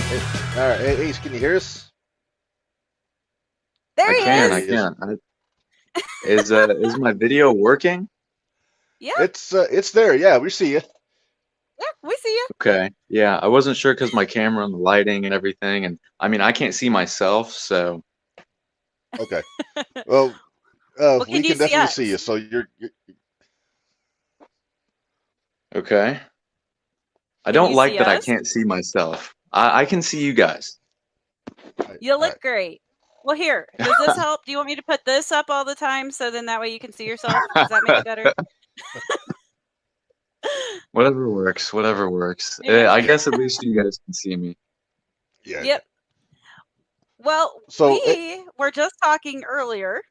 Hey, all right, hey, Ace, can you hear us? There I he There can, I he is. is. can. Is my video working? Yeah, It's there. Yeah, we see you. yeah, we see you. Okay. Yeah, I wasn't sure because my camera and the lighting and everything, and I mean I can't see myself, so Okay. Well, Well, we can you can see definitely see you. us? So you're okay. I Can don't you like see that I us? can't see myself. I can see you guys. You all look right. great. Well, here, does this help? Do you want me to put this up all the time so then that way you can see yourself? Does that make it better? Whatever works, whatever works. Yeah. I guess at least you guys can see me. Yeah, yeah. Yep. Well, So, we were just talking earlier.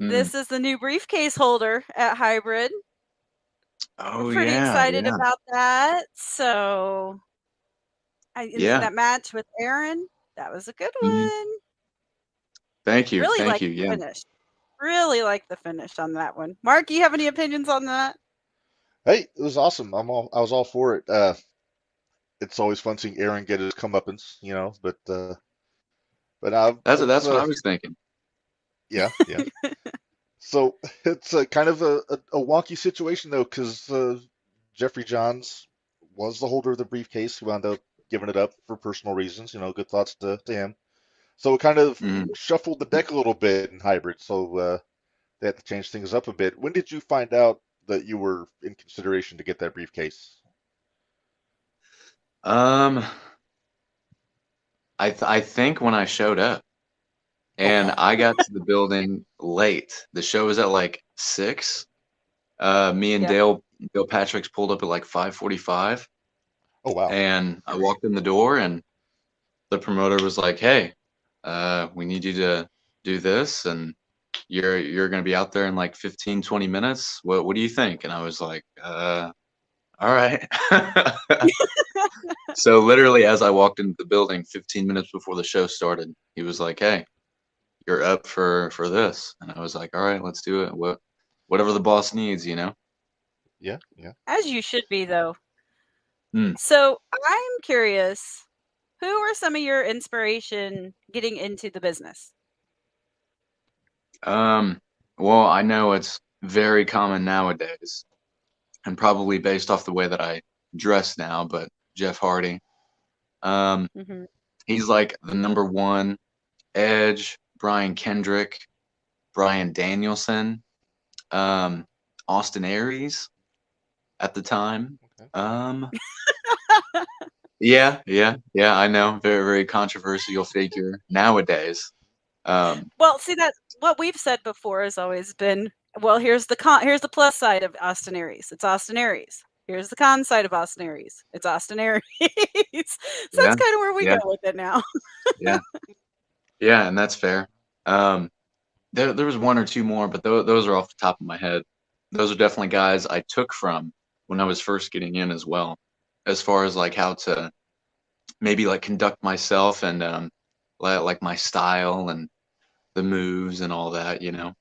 Mm. This is the new briefcase holder at Hybrid. We're Oh pretty yeah, excited yeah. about that. So, and then Yeah. that match with Aaron, that was a good Hmm. one. Thank you. Really Thank like you. the Yeah. finish. Really like the finish on that one. Mark, you have any opinions on that? hey, it was awesome. I was all for it. It's always fun seeing Aaron get his comeuppance, but That's what I was thinking. yeah, yeah. So it's kind of a wonky situation though, because Jeffrey Johns was the holder of the briefcase. He wound up giving it up for personal reasons. Good thoughts to him. So it kind of Mm. shuffled the deck a little bit in hybrid. So they had to change things up a bit. When did you find out that you were in consideration to get that briefcase? Um, I think when I showed up. Oh And wow. I got to the building late. The show was at like 6. Me and Yep. Dale Patrick's pulled up at like 5:45, Oh wow. and I walked in the door, and the promoter was like, "Hey, we need you to do this, and you're gonna be out there in like 15, 20 minutes. What do you think?" And I was like, all right." So literally, as I walked into the building, 15 minutes before the show started, he was like, "Hey, you're up for this," and I was like, all right, let's do it. Whatever the boss needs, you know. Yeah, yeah. As you should be, though. Hmm. So I'm curious, who are some of your inspiration getting into the business? um well, I know it's very common nowadays, and probably based off the way that I dress now, but Jeff Hardy, um Hmm. he's like the number one. Edge, Brian Kendrick, Brian Danielson, um Austin Aries at the time. Okay. um yeah, I know, very very controversial figure nowadays. Well, see that what we've said before has always been, well, here's the plus side of Austin Aries. It's Austin Aries. Here's the con side of Austin Aries. It's Austin Aries. So Yeah, that's kind of where we go yeah, with it now. yeah, yeah, and that's fair. There was one or two more, but those are off the top of my head. Those are definitely guys I took from when I was first getting in as well, as far as like how to maybe like conduct myself, and like my style and the moves and all that, you know.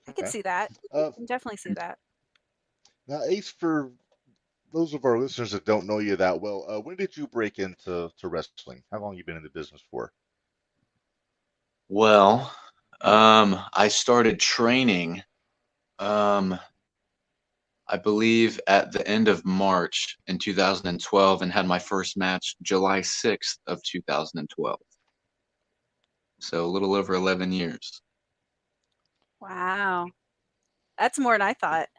I can Okay. see that. Uh, I can definitely see that. Now, Ace, for those of our listeners that don't know you that well, when did you break into wrestling? How long you been in the business for? Well, I started training, um, I believe at the end of March in 2012, and had my first match July 6th of 2012. So a little over 11 years. Wow. That's more than I thought.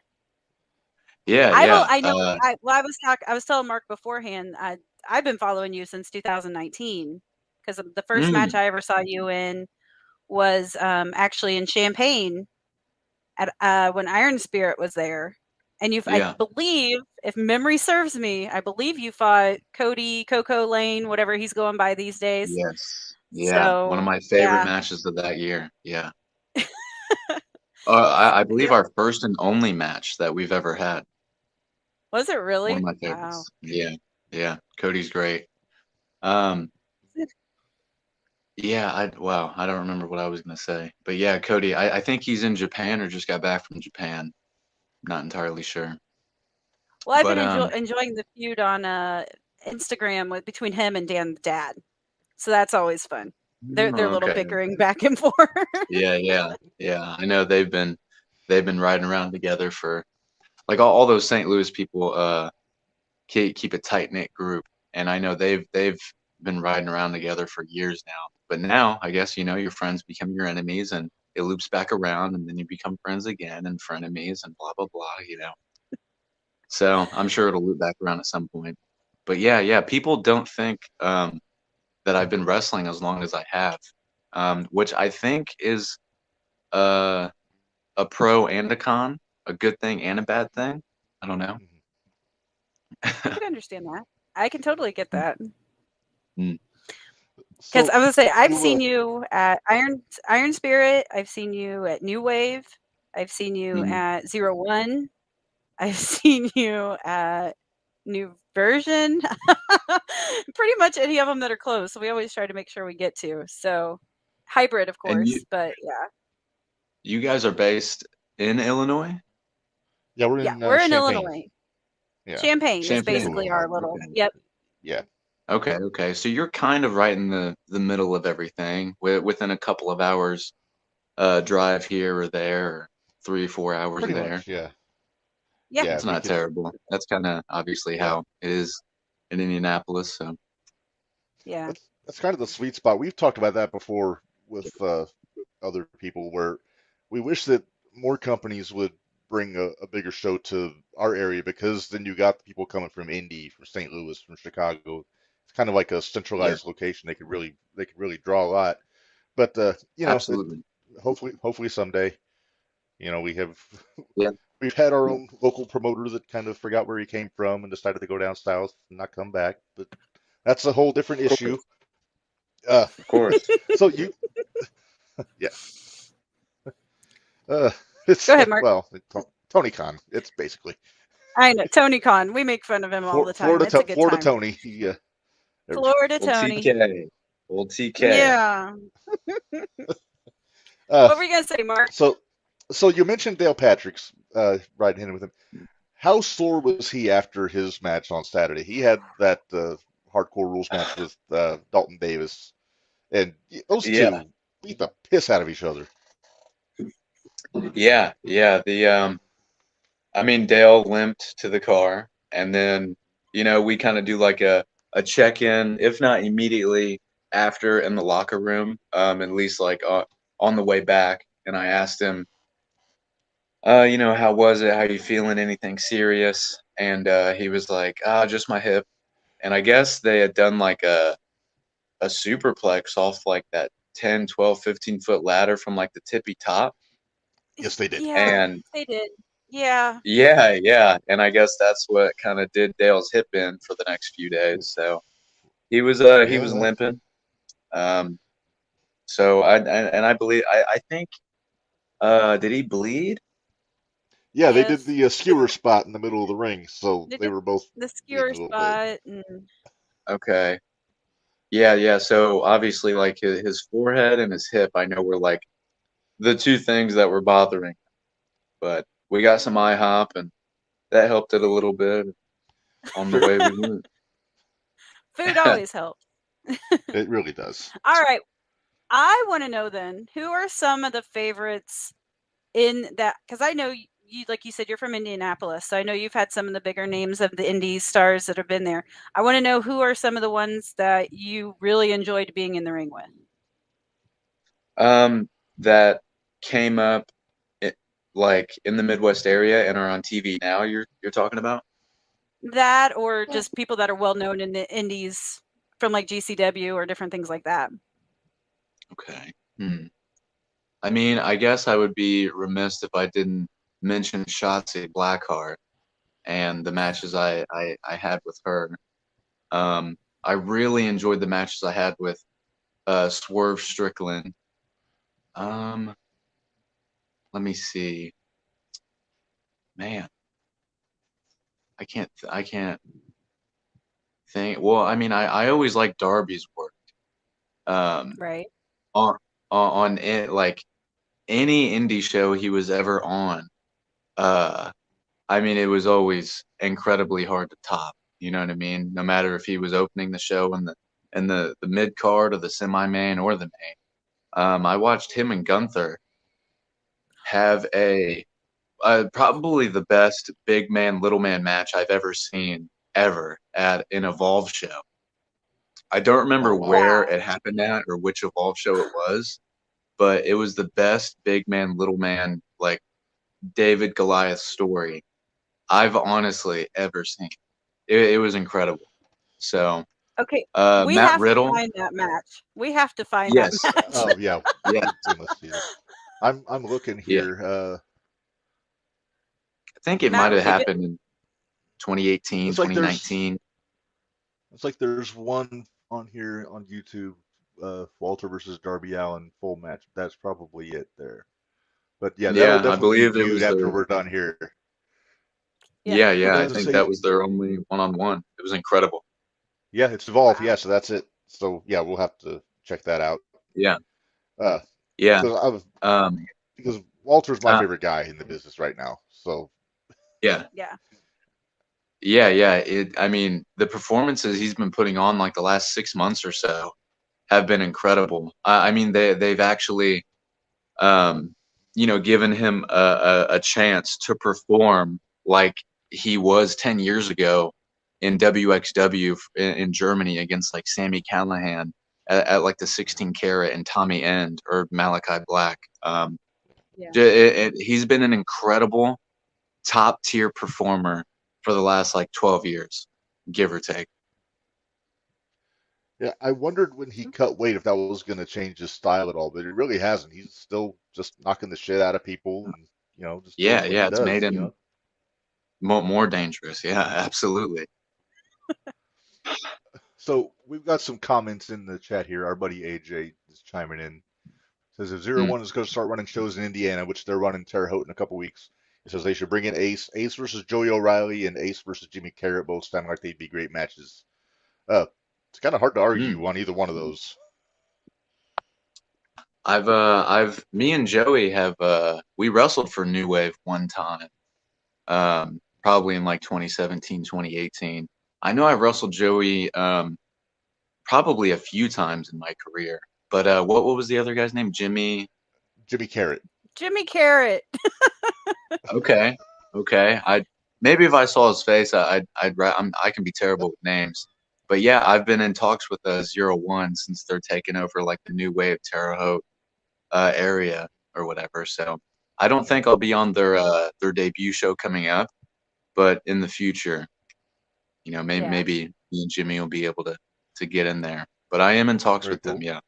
Yeah, I will yeah. I know I was telling Mark beforehand, I've been following you since 2019 because the first match Mm, I ever saw you in was actually in Champaign at when Iron Spirit was there. And I yeah. believe, if memory serves me, I believe you fought Cody Coco Lane, whatever he's going by these days. Yes. Yeah. One of So my favorite yeah, matches of that year. Yeah. I believe yep. our first and only match that we've ever had. Was it One of really? my Wow. favorites. Yeah. Yeah. Cody's great. Um, yeah, wow, I don't remember what I was gonna say. But yeah, Cody, I think he's in Japan or just got back from Japan. Not entirely sure. Well, I've been But enjoying the feud on Instagram with between him and Dan the dad. So that's always fun. Their Oh, little okay. bickering back and forth. Yeah. I know they've been riding around together for like all those St. Louis people keep a tight knit group, and I know they've been riding around together for years now. But now I guess your friends become your enemies, and it loops back around, and then you become friends again and frenemies and blah blah blah. So I'm sure it'll loop back around at some point. But yeah, people don't think that I've been wrestling as long as I have, which I think is uh, a pro and a con, a good thing and a bad thing. I don't know. Mhm. I can understand that. I can totally get that. Mm. Because So I was gonna say I've you seen you at Iron Spirit. I've seen you at New Wave. I've seen you Mhm. at 01. I've seen you at New Version. Pretty much any of them that are close. So we always try to make sure we get to. So hybrid, of And course, but yeah. you guys are based in Illinois? Yeah, we're Yeah, in we're in Champaign. Illinois. Yeah, Champagne is Champaign. basically Illinois. our little. Okay. Yep. Yeah, Okay. So you're kind of right in the middle of everything, within a couple of hours drive here or there, or 3 or 4 hours pretty there. much. Yeah, Yeah. yeah. It's We not could. terrible. That's kind of obviously Yeah, how it is in Indianapolis. So Yeah. that's kind of the sweet spot. We've talked about that before with other people, where we wish that more companies would bring a bigger show to our area, because then you got the people coming from Indy, from St. Louis, from Chicago. It's kind of like a yeah, centralized location. They could really draw a lot. But absolutely. hopefully someday, we have Yeah. we've had our own local promoter that kind of forgot where he came from and decided to go down south and not come back. But that's a whole different Of issue. course. Uh, Of course. so you, yeah, uh, it's Go ahead, Mark. well, Tony Khan. It's basically I know Tony Khan. We make fun of him all the time. It's a good Florida time. Tony. Every- Florida Old Tony. TK. Old TK. Yeah. uh, What were you gonna say, Mark? so you mentioned Dale Patrick's riding in with him. How sore was he after his match on Saturday? He had that hardcore rules match with Dalton Davis, and those Yeah. two beat the piss out of each other. Yeah. I mean, Dale limped to the car, and then we kind of do like a check-in, if not immediately after in the locker room, at least like on the way back. And I asked him, how was it? How you feeling? Anything serious? And he was like, just my hip. And I guess they had done like a superplex off like that 10, 12, 15 foot ladder from like the tippy top. Yes, they did. Yeah, And they did. Yeah. yeah. And I guess that's what kind of did Dale's hip in for the next few days. So he Yeah, was limping. Um, so I believe I think did he bleed? yeah, they did Yes. the skewer spot in the middle of the ring, so They they did were both the bleeding skewer a little bit. spot and Okay. Yeah. So obviously like his forehead and his hip, I know were like the two things that were bothering. But we got some IHOP, and that helped it a little bit on the way we went. food always helps. It really does. All right. I want to know then, who are some of the favorites in that? Because I know you, like you said, you're from Indianapolis, so I know you've had some of the bigger names of the indie stars that have been there. I want to know who are some of the ones that you really enjoyed being in the ring with. That came up like in the Midwest area and are on TV now. You're talking about? That or just people that are well known in the indies from like GCW or different things like that. Okay. I mean, I guess I would be remiss if I didn't mention Shotzi Blackheart and the matches I had with her. I really enjoyed the matches I had with Swerve Strickland. Um, Let me see. Man, I can't think. Well, I mean, I always like Darby's work. Um, Right. on on it, like any indie show he was ever on. Uh, I mean, it was always incredibly hard to top. You know what I mean? No matter if he was opening the show in the mid card or the semi main or the main. I watched him and Gunther have a probably the best big man little man match I've ever seen ever at an Evolve show. I don't Oh remember wow. where Wow. it happened at or which Evolve show it was, but it was the best big man little man like David Goliath story I've honestly ever seen. It was incredible. So Okay, we Matt have to Riddle, find that match. We have to find that yes, match. Oh yeah, yeah, we must see this. I'm looking yeah. here. I think it might Matt, have if it, happened in 2018, Looks like there's 2019. looks like there's one on here on YouTube. Walter versus Darby Allin full match. That's probably it there. But yeah, that'll Yeah, I definitely be believe it viewed was after their. we're done here. yeah, Yeah. I I was gonna think say, that was their only one-on-one. It was incredible. yeah, it's Evolve. wow. Yeah, so that's it. So yeah, we'll have to check that out. Yeah, Uh, yeah, because I was um, because Walter's my uh, favorite guy in the business right now. So yeah, Yeah. yeah. I mean, the performances he's been putting on like the last 6 months or so have been incredible. I mean, they've actually, um, given him a chance to perform like he was 10 years ago in WXW in Germany against like Sammy Callahan at like the 16 carat and Tommy End or Malachi Black. Yeah. He's been an incredible top tier performer for the last like 12 years, give or take. yeah, I wondered when he cut weight if that was going to change his style at all, but it really hasn't. He's still just knocking the shit out of people and just Yeah, doing what he yeah, it's made does. him more dangerous. Yeah, absolutely. So we've got some comments in the chat here. Our buddy AJ is chiming in. Says if Zero Mm, One is going to start running shows in Indiana, which they're running Terre Haute in a couple weeks, he says they should bring in Ace versus Joey O'Reilly, and Ace versus Jimmy Carrot. Both sound like they'd be great matches. It's kind of hard to mm. argue on either one of those. Me and Joey have, we wrestled for New Wave one time, probably in like 2017, 2018. I know I've wrestled Joey, probably a few times in my career, but, what was the other guy's name? Jimmy? Jimmy Carrot. Jimmy Carrot. Okay. Okay. Maybe if I saw his face, I can be terrible with names. But yeah, I've been in talks with Zero One since they're taking over like the New Wave Terre Haute area or whatever. So I don't think I'll be on their debut show coming up, but in the future, maybe Yeah. maybe me and Jimmy will be able to get in there. But I am in talks Very with them. cool. Yeah.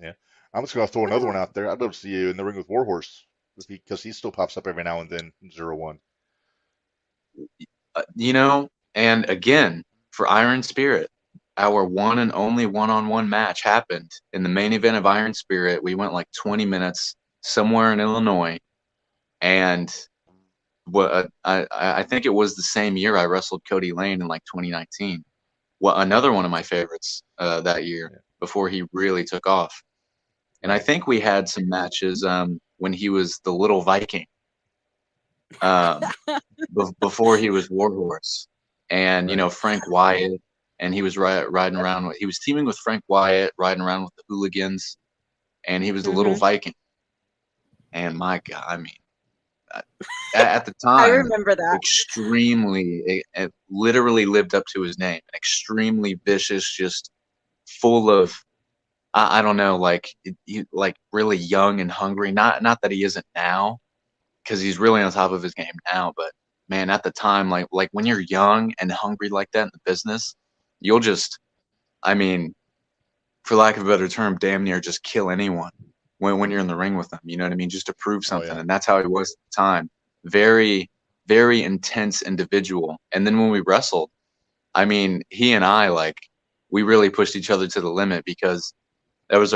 Yeah. I'm just going to throw another one out there. I'd love to see you in the ring with Warhorse because he still pops up every now and then in 01. And again for Iron Spirit, our one and only one-on-one match happened in the main event of Iron Spirit. We went like 20 minutes somewhere in Illinois, and what I think it was the same year I wrestled Cody Lane in like 2019. Another one of my favorites that year Yeah. before he really took off. And I Right. think we had some matches when he was the Little Viking, um, before he was Warhorse, and Right. Frank Wyatt, and he was riding around. He was teaming with Frank Wyatt, riding around with the Hooligans, and he was the Little Mm-hmm. Viking. And my God, I mean, at the I time, remember that. extremely, it literally lived up to his name. Extremely vicious, just full of, I don't know, like like really young and hungry. Not that he isn't now, because he's really on top of his game now. But man, at the time, like when you're young and hungry like that in the business, you'll just, I mean, for lack of a better term, damn near just kill anyone when you're in the ring with them. You know what I mean? Just to prove Oh something, yeah. and that's how he was at the time. Very, very intense individual. And then when we wrestled, I mean, he and I we really pushed each other to the limit because that was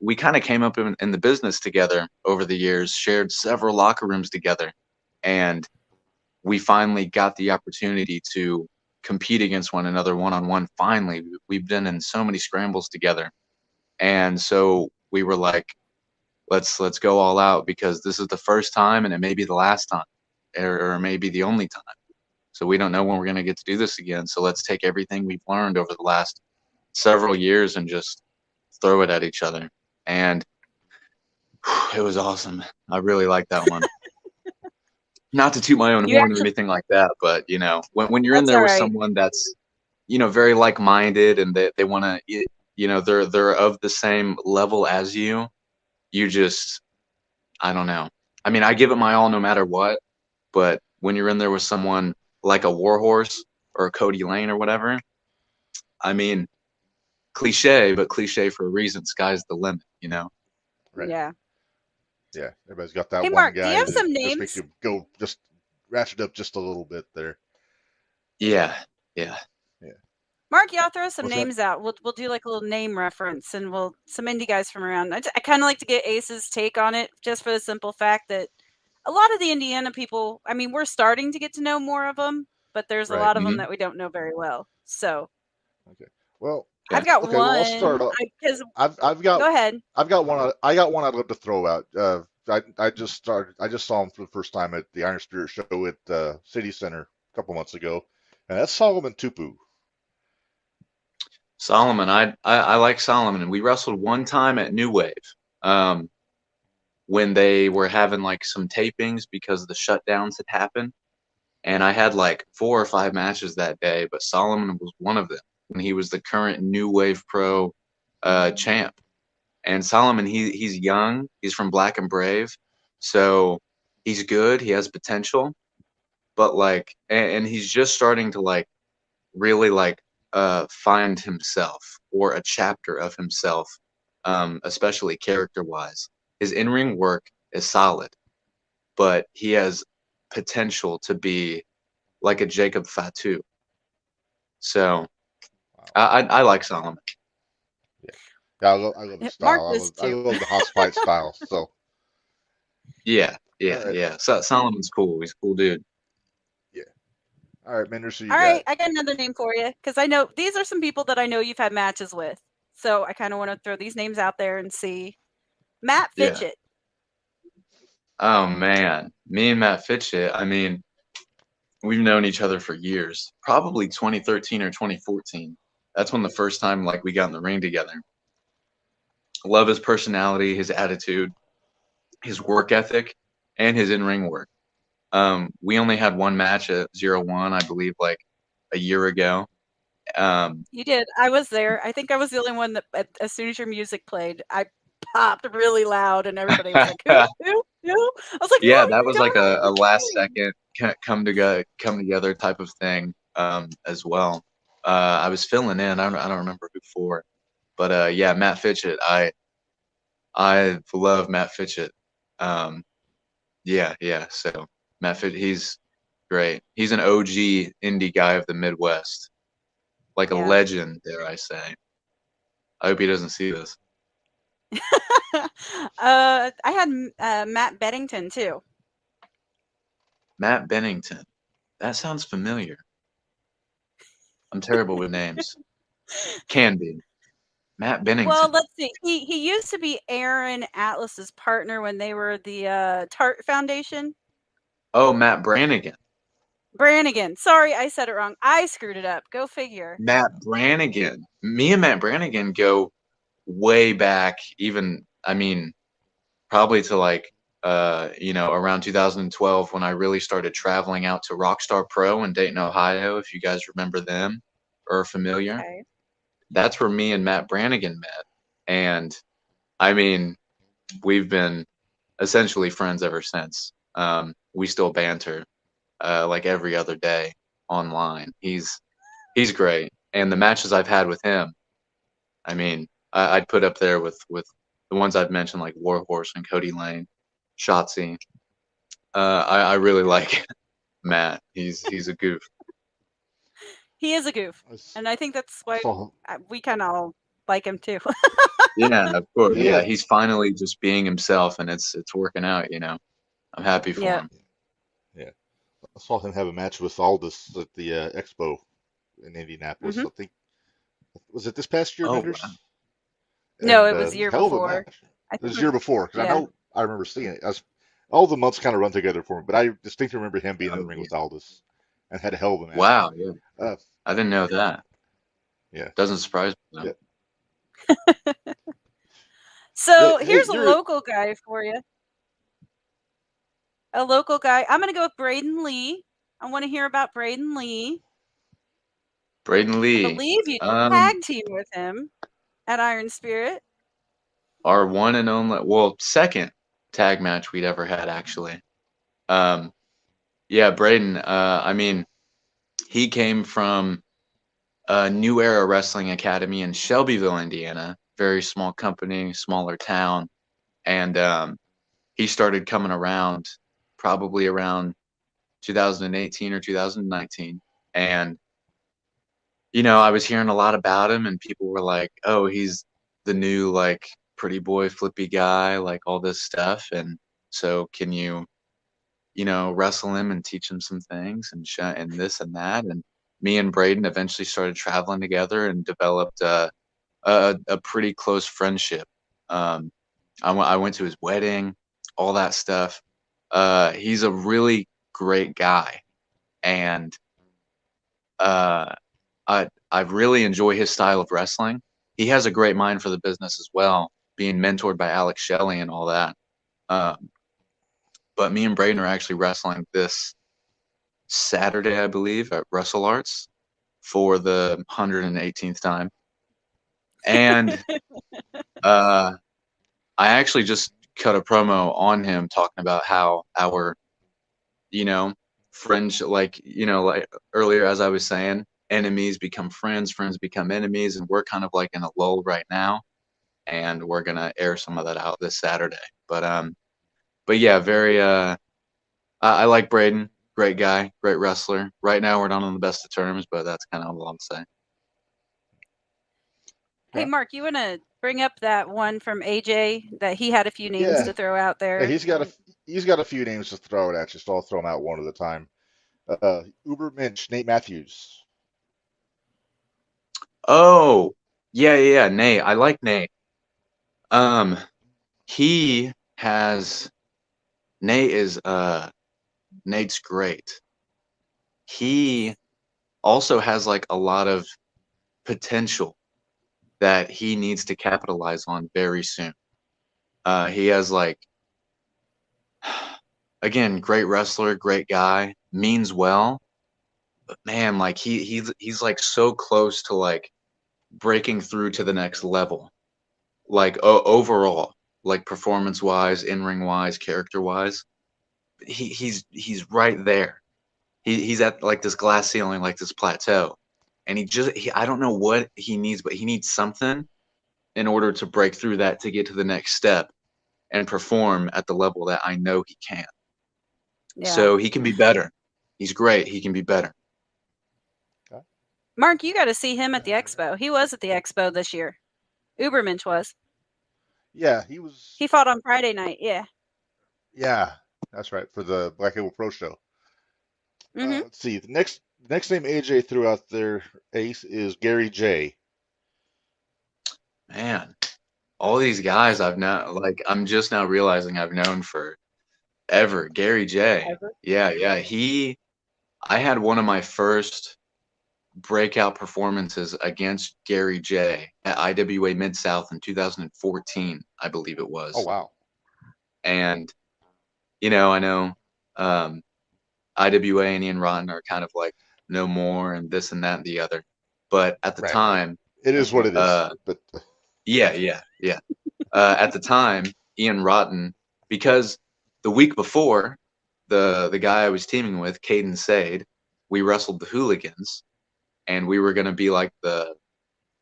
we kind of came up in the business together over the years, shared several locker rooms together, and we finally got the opportunity to compete against one another one on one. Finally, we've been in so many scrambles together, and so we were like, let's go all out because this is the first time, and it may be the last time, or maybe the only time. So we don't know when we're going to get to do this again. So let's take everything we've learned over the last several years and just throw it at each other. And it was awesome. I really liked that one. Not to toot my own You horn or actually, anything like that, but when you're in that's there all with right. someone that's very like-minded, and they want to, they're of the same level as you, you just, I don't know. I mean, I give it my all no matter what, but when you're in there with someone like a Warhorse or Cody Lane or whatever, I mean, cliche, but cliche for a reason. Sky's the limit, you know? Right. Yeah. Yeah. Everybody's got that Hey, one Mark, do you guy have that some just makes names? you go, just ratchet up just a little bit there. Yeah, yeah. Yeah. Mark, y'all throw some What's that? names out. We'll do like a little name reference, and we'll some indie guys from around. I kind of like to get Ace's take on it, just for the simple fact that a lot of the Indiana people. I mean, we're starting to get to know more of them, but there's a Right. lot of them Hmm. that we don't know very well. So Okay. Well, Yeah. I've got okay. Well, I'll one. start off. Because I've got go ahead. I got one I'd love to throw out. I just started. I just saw him for the first time at the Iron Spirit show at City Center a couple months ago, and that's Solomon Tupu. Solomon, I like Solomon, and we wrestled one time at New Wave, um, when they were having like some tapings because the shutdowns had happened, and I had like 4 or 5 matches that day, but Solomon was one of them when he was the current New Wave Pro champ. And Solomon, he's young, he's from Black and Brave, so he's good, he has potential, but like, and he's just starting to like really like find himself or a chapter of himself, especially character wise. His in-ring work is solid, but he has potential to be like a Jacob Fatu. So Wow. I like Solomon. Yeah. Yeah. I love his Mark style. does I too. love the house fight style. So, Yeah, all yeah, right. yeah. So Solomon's cool. He's a cool dude. Yeah. All right, Mender. So you All got right, I got another name for you because I know these are some people that I know you've had matches with. So I kind of want to throw these names out there and see. Matt Yeah. Fitchett. Oh man, me and Matt Fitchett. I mean, we've known each other for years. Probably 2013 or 2014. That's when the first time like we got in the ring together. Love his personality, his attitude, his work ethic, and his in-ring work. We only had one match at 0-1, I believe, like a year ago. You did. I was there. I think I was the only one that, as soon as your music played, I popped really loud, and everybody was like, "Who? Who? Who?" I was like, "No, Yeah, that you was like don't. a You're last kidding." second come together type of thing, as well. I was filling in. I don't remember who for, but yeah, Matt Fitchett. I love Matt Fitchett. Um, yeah, yeah. So Matt Fitchett, he's great. He's an OG indie guy of the Midwest, like a Yeah. legend, dare I say. I hope he doesn't see this. I had Matt Beddington too. Matt Bennington. That sounds familiar. I'm terrible with names. Can be. Matt Well, Bennington. let's see. He used to be Aaron Atlas's partner when they were the Tart Foundation. Oh, Matt Brannigan. Brannigan. Sorry, I said it wrong. I screwed it up. Go figure. Matt Brannigan. Me and Matt Brannigan go way back, even, I mean, probably to like, around 2012 when I really started traveling out to Rockstar Pro in Dayton, Ohio, if you guys remember them or are familiar. Okay. That's where me and Matt Brannigan met. And I mean, we've been essentially friends ever since. We still banter like every other day online. He's great, and the matches I've had with him, I mean, I'd put up there with the ones I've mentioned like Warhorse and Cody Lane, Shotzi. I really like Matt. He's a goof. He is a goof, I, s- and I think that's I why saw. we kind of all like him too. Yeah, of course. Yeah. Yeah, he's finally just being himself, and it's working out. I'm happy for Yeah. him. Yeah. I saw him have a match with Aldous at the Expo in Indianapolis. Hmm. I think was it this past year, Oh wow. Menders? No, And it was it the was a year hell of a before. match. I It think was it the was. year before because Yeah. I remember seeing it. All the months kind of run together for me, but I distinctly remember him being in Oh the ring yeah. with Aldous. and had a hell of a match. Wow, yeah, Uh, I didn't know that. yeah, Doesn't surprise me though. yeah, yeah. So Hey, here's a local guy for you. A local guy. I'm going to go with Braden Lee. I want to hear about Braden Lee. Braden I Lee, believe you tag team with him at Iron Spirit. our one and only, well, second tag match we'd ever had actually. Yeah, Braden. I mean, he came from New Era Wrestling Academy in Shelbyville, Indiana. Very small company, smaller town, and he started coming around probably around 2018 or 2019, and I was hearing a lot about him, and people were like, "Oh, he's the new like pretty boy, flippy guy, like all this stuff." And so, can you wrestle him and teach him some things and and this and that. And me and Braden eventually started traveling together and developed a pretty close friendship. Um, I went to his wedding, all that stuff. He's a really great guy, and uh, I really enjoy his style of wrestling. He has a great mind for the business as well, being mentored by Alex Shelley and all that. Um, but me and Braden are actually wrestling this Saturday, I believe, at Wrestle Arts for the 118th time. And I actually just cut a promo on him talking about how our, you know, friends, like earlier, as I was saying, enemies become friends, friends become enemies, and we're kind of like in a lull right now. And we're gonna air some of that out this Saturday. But yeah, very I like Braden. Great guy, great wrestler. Right now, we're not on the best of terms, but that's kind of all I'm saying. Hey, okay. Mark, you want to bring up that one from AJ that he had a few names Yeah, to throw out yeah. there? He's got a few names to throw it at you, so I'll throw them out one at a time. Uber Minch, Nate Matthews. Oh, yeah. Nate, I like Nate. Um, he has Nate is Nate's great. He also has like a lot of potential that he needs to capitalize on very soon. He has like again, great wrestler, great guy, means well, but man, like he's like so close to like breaking through to the next level. Like overall, like performance wise, in ring wise, character wise, he's right there. He's at like this glass ceiling, like this plateau, and I don't know what he needs, but he needs something in order to break through that to get to the next step and perform at the level that I know he can. Yeah. So he can be better. He's great. He can be better. Okay. Mark, you got to see him at the expo. He was at the expo this year. Ubermensch was. Yeah, he was. He fought on Friday night. Yeah. Yeah, that's right for the Black Label Pro Show. Mm-hmm. Let's see. The next name AJ threw out there, Ace, is Gary J. Man, all these guys I've known, like I'm just now realizing I've known forever. Gary J. Ever. Yeah. I had one of my first breakout performances against Gary J at IWA Mid South in 2014, I believe it Oh was. wow. And I know IWA and Ian Rotten are kind of like no more and this and that and the other. But at the Right, right. time, It is what it is. uh, But yeah. At the time, Ian Rotten, because the week before, the guy I was teaming with, Caden Sade, we wrestled the Hooligans, and we were gonna be like the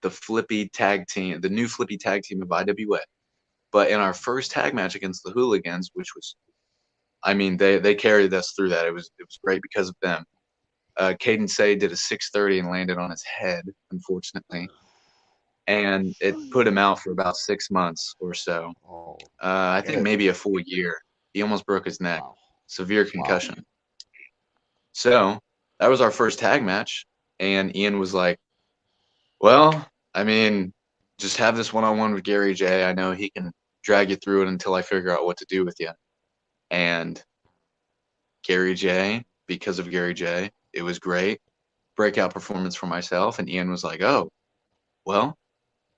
flippy tag team, the new flippy tag team of IWA. But in our first tag match against the Hooligans, which was, I mean, they carried us through that. It was great because of them. Caden Say did a 630 and landed on his head, unfortunately, and it put him out for about 6 months or so. oh, I think good. maybe a full year. He almost broke his neck, Wow. severe Wow. concussion. So that was our first tag match, and Ian was like, "Well, I mean, just have this one-on-one with Gary J. I know he can drag you through it until I figure out what to do with you." And Gary J, because of Gary J, it was great. Breakout performance for myself. And Ian was like, "Oh, well,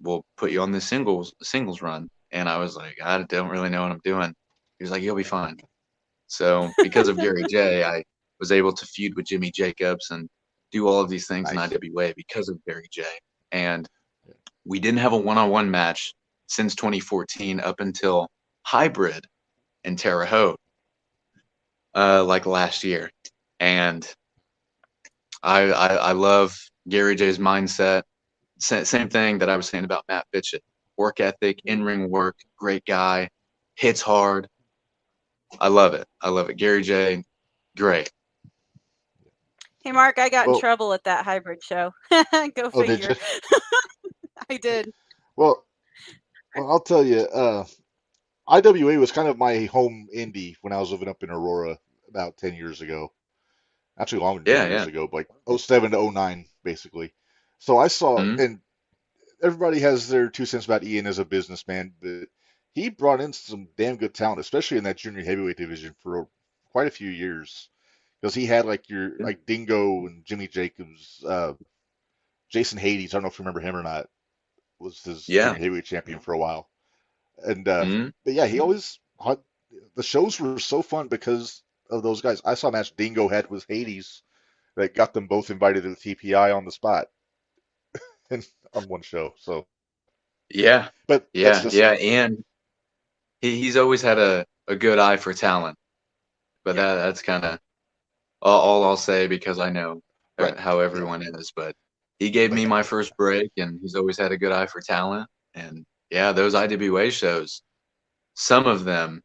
we'll put you on this singles run." And I was like, "I don't really know what I'm doing." He was like, "You'll be fine." So because of Gary J, I was able to feud with Jimmy Jacobs and do all of these things in Nice. IWA because of Gary J. And we didn't have a one-on-one match since 2014 up until Hybrid in Terre Haute, like last year. And I love Gary J's mindset. Same thing that I was saying about Matt Fitchett. Work ethic, in-ring work, great guy, hits hard. I love it. I love it. Gary J, great. Hey, Mark, I got in Well, trouble at that hybrid show. Go oh, did you? figure. I did. Well, I'll tell you. IWA was kind of my home indie when I was living up in Aurora about 10 years ago. Actually, longer than 10 Yeah, years yeah. ago, like '07 to '09, basically. So I saw, Mm-hmm. and everybody has their 2 cents about Ian as a businessman, but he brought in some damn good talent, especially in that junior heavyweight division for quite a few years. Because he had like your like Dingo and Jimmy Jacobs, Jason Hades. I don't know if you remember him or not. Was his Yeah. junior heavyweight champion for a while, and Mm-hmm. but yeah, he always the shows were so fun because of those guys. I saw a match Dingo had with Hades that got them both invited to the TPI on the spot and on one show. So, Yeah. but that's Yeah. just Yeah. And he's always had a good eye for talent. But Yep. that's kind of all I'll say because I know right. how Yeah, everyone is. But he gave but me yeah, my first break, and he's always had a good eye for talent. And yeah, those IWA shows, some of them,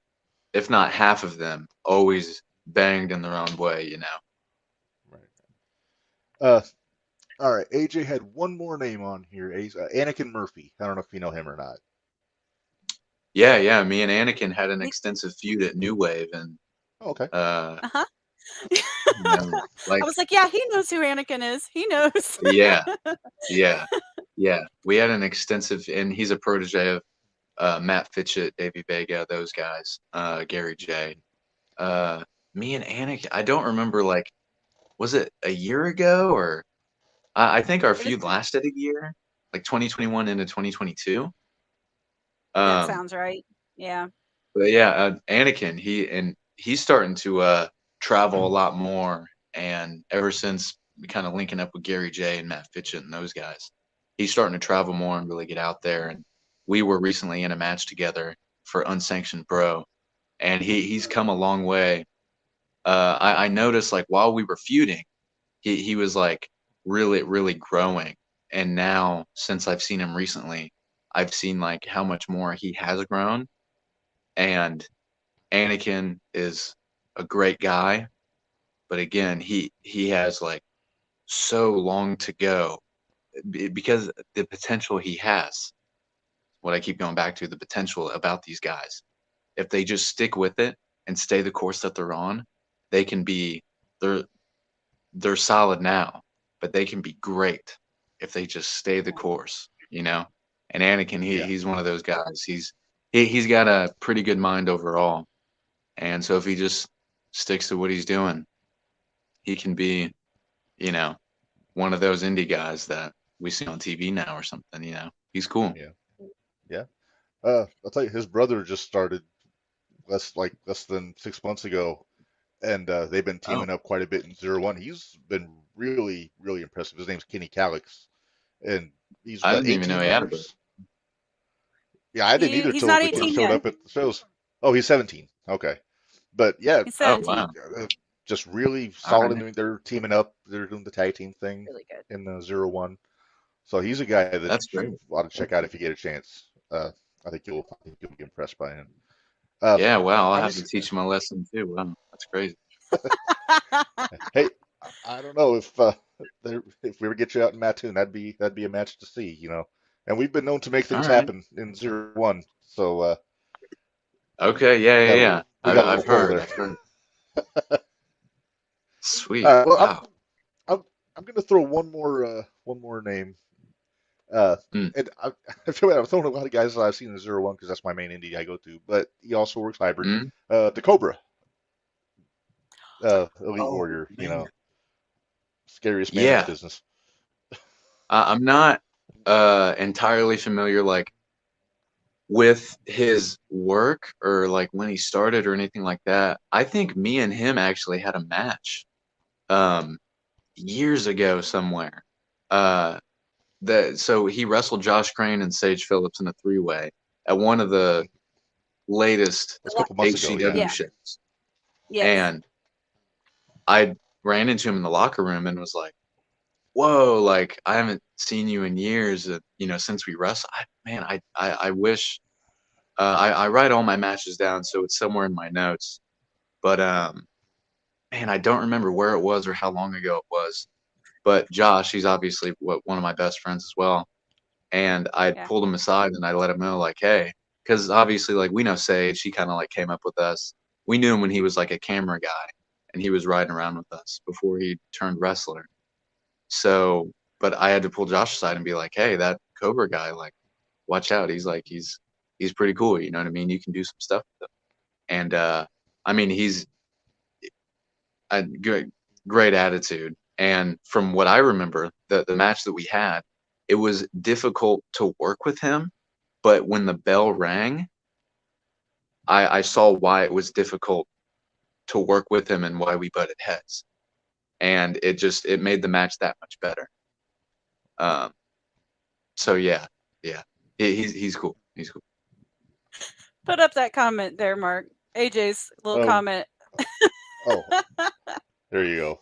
if not half of them, always banged in their own way, you know. right. Uh, all right. AJ had one more name on here. Anakin Murphy. I don't know if you know him or not. Yeah, yeah. Me and Anakin had an He- extensive feud at New Wave, and Oh, okay. uh, Uh-huh. you know, I like was like, yeah, he knows who Anakin is. He knows. yeah, yeah, yeah. We had an extensive, and he's a protege of Matt Fitchett, Davey Vega, those guys, Gary J. Uh, Me and Anakin, I don't remember, like, was it a year ago or I think our It was, feud lasted a year, like 2021 into 2022. that Um, sounds right. Yeah. but yeah, Anakin, he's starting to travel a lot more, and ever since kind of linking up with Gary J and Matt Fitchett and those guys, he's starting to travel more and really get out there. And we were recently in a match together for Unsanctioned Bro, and he's come a long way. I noticed like while we were feuding, he was like really growing, and now since I've seen him recently, I've seen like how much more he has grown. And Anakin is a great guy, but again, he has like so long to go because the potential he has. What I keep going back to, the potential about these guys. If they just stick with it and stay the course that they're on, they can be they're they're solid now, but they can be great if they just stay the course, you know? And Anakin, Yeah. he's one of those guys. He's got a pretty good mind overall. And so if he just sticks to what he's doing, he can be, you know, one of those indie guys that we see on TV now or something, you know. He's cool. Yeah. Yeah. I'll tell you, his brother just started less than 6 months ago, and they've been Oh, teaming up quite a bit in Zero One. He's been really impressive. His name's Kenny Calix, and he's I what, didn't even know 18 he had a brother. years? Yeah, I didn't either He's till not the kid 18 showed yet. up at the shows. Oh, he's 17. Okay, but yeah, He's Oh, 17. wow. just really All solid. right. They're teaming up. They're doing the tag team thing Really good. in the Zero One. So he's a guy that That's you great. ought to check out if you get a chance. I think you'll be impressed by him. Yeah, wow. I'll have to Obviously, teach him a lesson too. Wow, that's crazy. hey, I don't know if we ever get you out in Mattoon, that'd be a match to see, you know. And we've been known to make All things right. happen in Zero One, so Okay. Yeah, we yeah, got a yeah. little we got a little I've pull heard. there. I've heard. Sweet. Well, Wow. I'm gonna throw one more name. Uh, Mm. and I feel like I'm throwing a lot of guys that I've seen in Zero One because that's my main indie I go to, but he also works hybrid. The Cobra, Elite Oh Warrior, you man. know. Scariest man in the Yeah, business. I'm not entirely familiar like with his work or like when he started or anything like that. I think me and him actually had a match um years ago somewhere. Uh that so he wrestled Josh Crane and Sage Phillips in a three-way at one of the latest It was a couple months ago, yeah. HCW Yeah. shows. Yes. And I ran into him in the locker room and was like, "Whoa, like I haven't seen you in years, since we wrestled. Man, I wish I write all my matches down so it's somewhere in my notes. But man, I don't remember where it was or how long ago it was. But Josh, he's obviously one of my best friends as well. And I Yeah. pulled him aside and I let him know, like, hey, because obviously, like, we know Sage, he kind of like came up with us. We knew him when he was like a camera guy and he was riding around with us before he turned wrestler. So, but I had to pull Josh aside and be like, hey, that Cobra guy, like, watch out. He's pretty cool. You know what I mean? You can do some stuff with him. And I mean, he's a great attitude. And from what I remember, the match that we had, it was difficult to work with him. But when the bell rang, I saw why it was difficult to work with him and why we butted heads. And it made the match that much better. Um, so yeah, he's cool. He's cool. Put up that comment there, Mark. AJ's little Oh, comment. oh, there you go.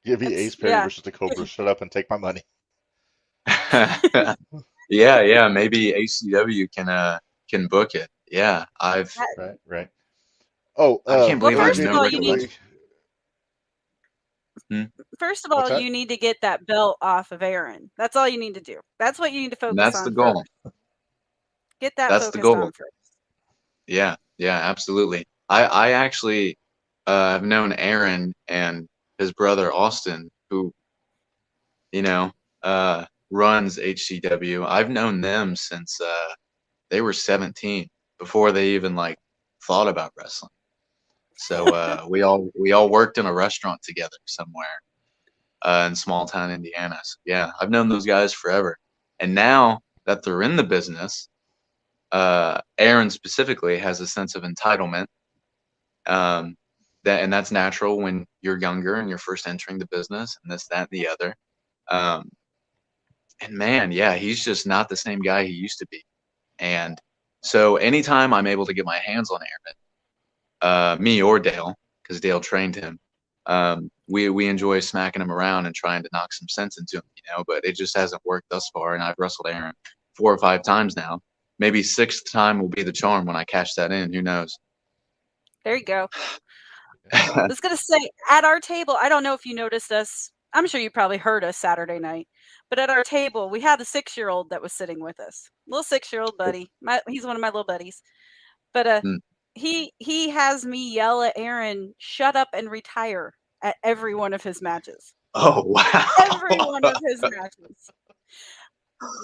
Give me Ace Perry Yeah. versus the Cobra. Shut up and take my money. Yeah, maybe ACW can book it. Yeah, Right. Oh, I can't Well, believe I have first of no all, you need recollection. Hmm? first of What's all, that? you need to get that belt off of Aaron. That's all you need to do. That's what you need to And focus that's the on first. goal. Get that That's the focused on goal. first. Yeah, absolutely. I actually have known Aaron and his brother Austin, who you know runs HCW. I've known them since they were 17, before they even like thought about wrestling. So we all worked in a restaurant together somewhere in small town Indiana. So yeah, I've known those guys forever. And now that they're in the business, Aaron specifically has a sense of entitlement. Um, that's natural when you're younger and you're first entering the business, and this, that, and the other. Um, and man, yeah, he's just not the same guy he used to be. And so anytime I'm able to get my hands on Aaron, me or Dale, because Dale trained him, we enjoy smacking him around and trying to knock some sense into him, but it just hasn't worked thus far. And I've wrestled Aaron 4 or 5 times now. Maybe sixth time will be the charm when I cash that in. Who knows? There you go. I was going to say, at our table, I don't know if you noticed us. I'm sure you probably heard us Saturday night. But at our table, we had a 6-year-old that was sitting with us. Little 6-year-old buddy. He's one of my little buddies. But Hmm. he has me yell at Aaron, "Shut up and retire," at every one of his matches. Oh wow! Every one of his matches.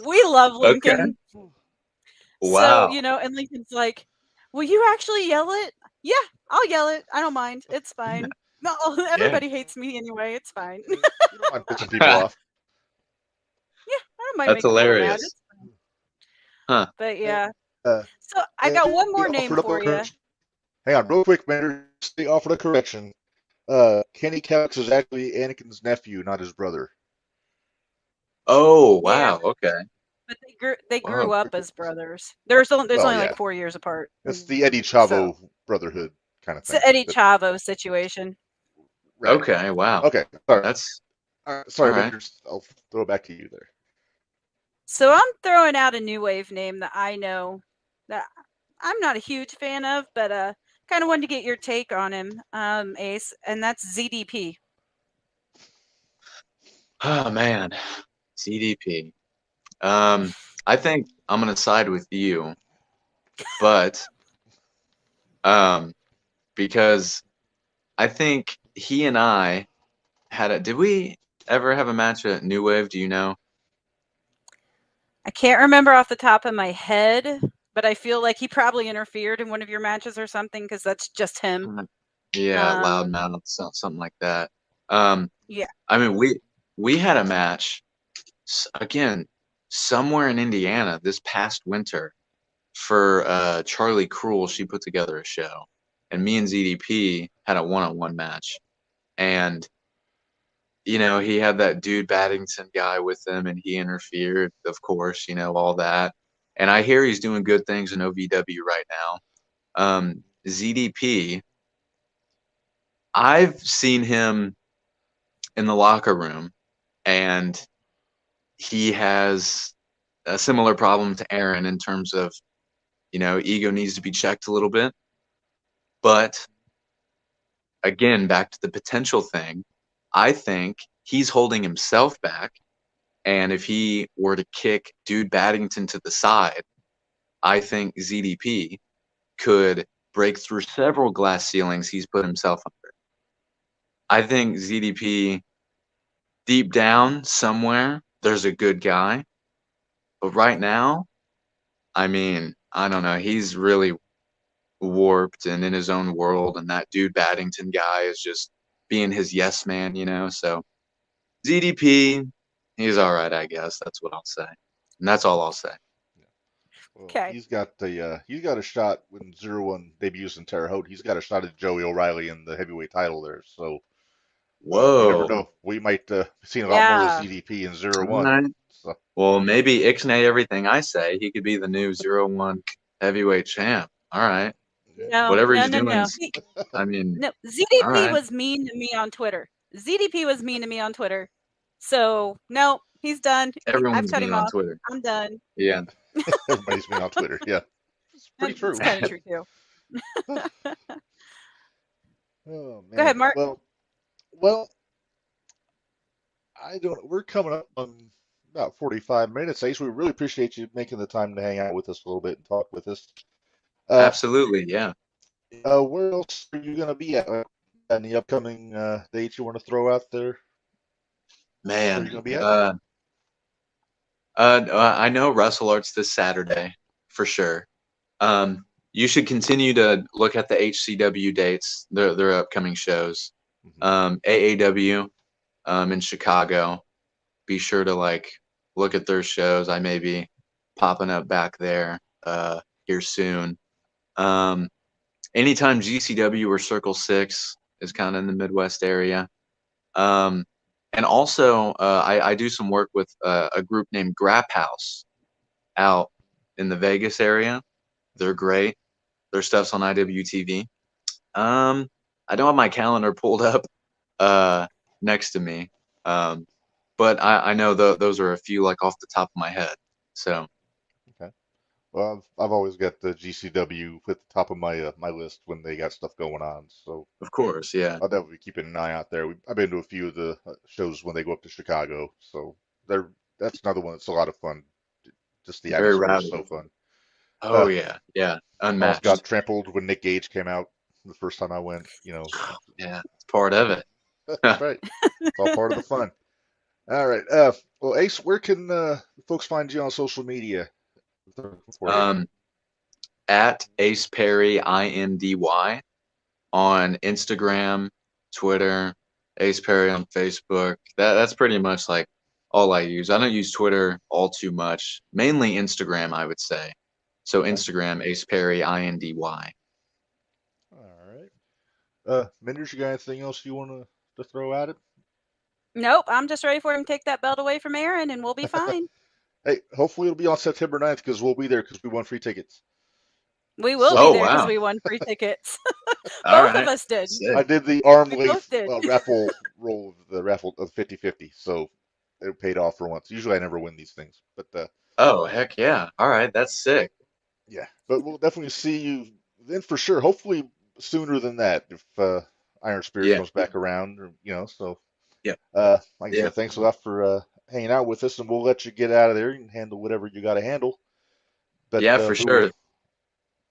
We love Okay. Lincoln. So, Wow. and Lincoln's like, "Will you actually yell it?" "Yeah, I'll yell it. I don't mind. It's fine." No, Yeah. everybody hates me anyway. It's fine. You don't mind pissing people off. Yeah, I don't mind That's making people mad. hilarious. It's fine. Huh. But yeah. Uh, So I got one more name offered up a for you. correction. Hang on, real quick, Mander. They offered a correction. Kenny Cox is actually Anakin's nephew, not his brother. Oh Yeah, wow. Okay. but they grew Oh, up as brothers. There's only Well, like yeah, 4 years apart. it's the Eddie So Chavo brotherhood kind of it's the thing. Eddie But, Chavo situation. right. okay. Wow. Okay. Sorry. That's all Sorry, right. Mander. I'll throw it back to you there. So I'm throwing out a new wave name that I know that I'm not a huge fan of, but kind of wanted to get your take on him, Ace, and that's ZDP. Oh man. CDP. I think I'm gonna side with you, but because I think he and I did we ever have a match at New Wave? Do you know? I can't remember off the top of my head, but I feel like he probably interfered in one of your matches or something because that's just him. Yeah, Um, loudmouth, something like that. Yeah. I mean, we had a match again somewhere in Indiana this past winter for Charlie Cruel. She put together a show, and me and ZDP had a one-on-one match, and he had that dude Baddington guy with him, and he interfered, of course, all that. And I hear he's doing good things in OVW right now. ZDP, I've seen him in the locker room, and he has a similar problem to Aaron in terms of, ego needs to be checked a little bit. But again, back to the potential thing, I think he's holding himself back. And if he were to kick Dude Baddington to the side, I think ZDP could break through several glass ceilings he's put himself under. I think ZDP, deep down somewhere, there's a good guy. But right now, I mean, I don't know. He's really warped and in his own world. And that Dude Baddington guy is just being his yes man, So ZDP, he's all right, I guess. That's what I'll say. And that's all I'll say. Well, Okay. he's got a shot when 0-1 debuts in Terre Haute. He's got a shot at Joey O'Reilly in the heavyweight title there. So you never Whoa. know. We might see a lot more Yeah. of ZDP in All 0-1. right. So Well, maybe ixnay everything I say. He could be the new 0-1 heavyweight champ. All right. No, Whatever no, he's no, doing, no. I mean, No, all ZDP right. was mean to me on Twitter. ZDP was mean to me on Twitter. So, no, he's done. I've Everyone's cut mean him on off. Twitter. I'm done. Yeah. everybody's been on Twitter. Yeah, it's pretty true. It's kind of true, too. Oh man. Go ahead, Mark. Well, we're coming up on about 45 minutes, Ace. We really appreciate you making the time to hang out with us a little bit and talk with us. Absolutely. Yeah. Where else are you going to be at? Any upcoming dates you want to throw out there? Where are you Man. going to be at? I know Wrestle Arts this Saturday for sure. You should continue to look at the HCW dates, their upcoming shows. AAW in Chicago. Be sure to look at their shows. I may be popping up back there here soon. Anytime GCW or Circle 6 is kind of in the Midwest area. And also, I do some work with a group named Grap House out in the Vegas area. They're great. Their stuff's on IWTV. I don't have my calendar pulled up next to me, but I know those are a few off the top of my head. So. Okay. Well, I've always got the GCW at the top of my my list when they got stuff going on. So Of course, yeah. I'll definitely be keeping an eye out there. I've been to a few of the shows when they go up to Chicago. So that's another one that's a lot of fun. Just the Very atmosphere is rowdy. so fun. Oh yeah, Almost unmatched. got trampled when Nick Gage came out the first time I went. Yeah, it's part of it. That's right. It's all part of the fun. All right. Well, Ace, where can folks find you on social media? At Ace Perry INDY on Instagram, Twitter, Ace Perry on Facebook. That's pretty much all I use. I don't use Twitter all too much. Mainly Instagram, I would say. So Instagram, Ace Perry INDY. All right. Menders, you got anything else you want to throw at it? Nope, I'm just ready for him to take that belt away from Aaron, and we'll be fine. Hey, hopefully it'll be on September 9th because we'll be there because we won free tickets. We will be there because we won free tickets. Both of us did. Sick. I did the arm length raffle roll of the raffle of 50-50, so it paid off for once. Usually I never win these things, but oh heck yeah! All right, that's sick. Yeah, but we'll definitely see you then for sure. Hopefully sooner than that if Iron Spirit comes back around, or so. Yeah. Like I said, thanks a lot for hanging out with us, and we'll let you get out of there and handle whatever you got to handle. But yeah, for sure.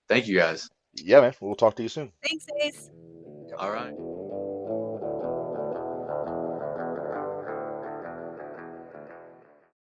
Thank you guys. Yeah, man. We'll talk to you soon. Thanks, Ace. All right.